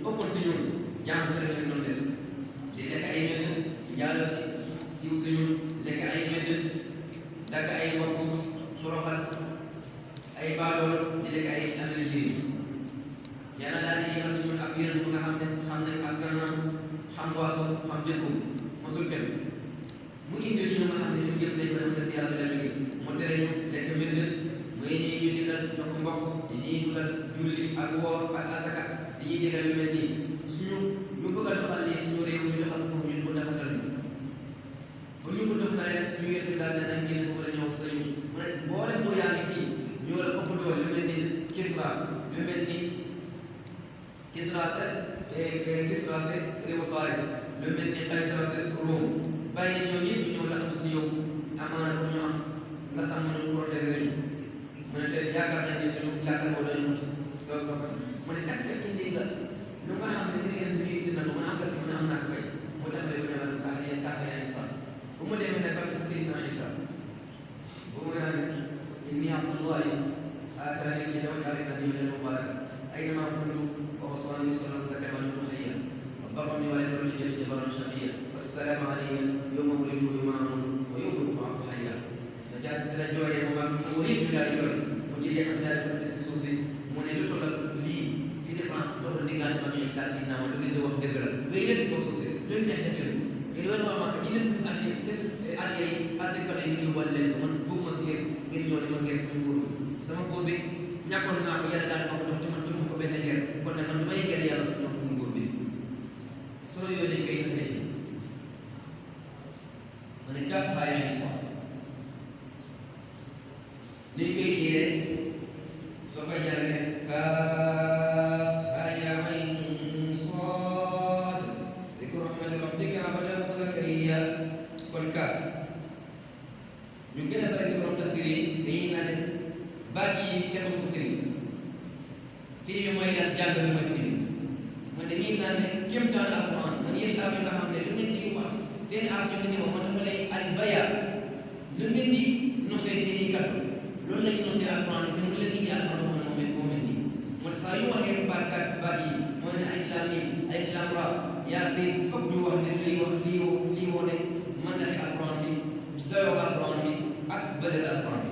ëppoon si ñun jàng xëy lañ doon def di lekk ay medd njaaloo si siiw si ñun lekk ay medd dagg ay mbokk toroxal ay baadool di lekk ay alal jirim yàlla daal di yemal si ñun ak yonent bu nga xam ne askanam xam waaso xam jëkkum mosul fen mu indil ñu nga xam ne ñun yëpp dañ ko def si yàlla bi la jógee mu tere ñu lekk medd mooy ñi ñu digal jokk mbokk di ñuy dugal julli ak woor ak asaka di ñuy digal yu mel nii suñu ñu bëgg a doxal lii suñu réew ñu doxal foofu ñun bu dafatal ñu bu ñu ko doxalee rek suñu yëpp daal ne nañ génne foofu la ñëw sa ñu mu ne boole buur yaa ngi fii ñu war a ëpp doole lu mel ni Kisra lu mel ni Kisra sa réewu Faris lu mel ni Qaysar sa Rome bàyyi nañ ñoo ñëpp ñu ñëw laqatu si yow amaana pour ñu am nga sàmm ñu protéger ñu mu ne te yaakaar nañ ne suñu yaakaar boobu dañu mot loolu ba mu ne est-ce que indi nga lu nga xam ne si yeneen bi indi na ko mën a am nga si mën a am naa ko kay moo tax lay bu demal taxaya Isa bu mu demee nag ba sa Seydina Isa bu mu naan ne inni abdullahi aataani al-kitaaba wa ja'alani nabiyyan mubarakan aynama kuntu wa awsaani bis-salati waz-zakati wa dumtu hayyan wa barran bi walidayya wa lam yaj'alni jabbaran shaqiyyan wassalaamu alayya yawma wulidtu wa yawma amuutu wa yawma ub'athu hayyan jaasi si la jooyee moom ak mu nit ñu daal di jooy mu jëlee xam daal di ko des si suuf si mu ne lu toll ak lii si défense doxul diggante ma ñuy saa si naaw lu ngeen di wax dëgg la ngay leen si kaw suuf si lu leen neex def leen ngeen doon wax màkk ji leen seen allié yi ak seen côté ngeen yóbbal leen ko man bëgg ma si ngeen ñëw di ma ngees sama nguur bi sama nguur bi ñàkkoon naa ko yàlla daal ma ko jox te man jox ma ko benn nger kon nag man du may gën yàlla sama nguur bi solo yooyu dañ koy nettali fii ma ne kaaf bàyyi ay son ni ñu koy diiree soo koy jàngee kaaf haa yaa ayn saad dikru rahmati rabbika abadahu zakariya kon kaaf ñu gën a bari si borom tafsir yi dañuy naan ne baat yi kenn ko firi firi bi mooy lan jàng bi mooy firi bi man dañuy naan ne kéemtaan alquran man yéen arab yi nga xam ne lu ngeen di wax seen arab yu ngeen di wax moo tax ma lay alif ba yaa lu ngeen di nosee seen i kàddu loolu la ñu nosee alquran te mu leen indi alquran boo xam ne moo mel nii moo tax saa yu waxee baat yi mooy ne alif laam miim alif laam raa yaasin foog ñu wax ne lii wone mën na fi alquran bi doyoo alquran bi ak valeur alquran bi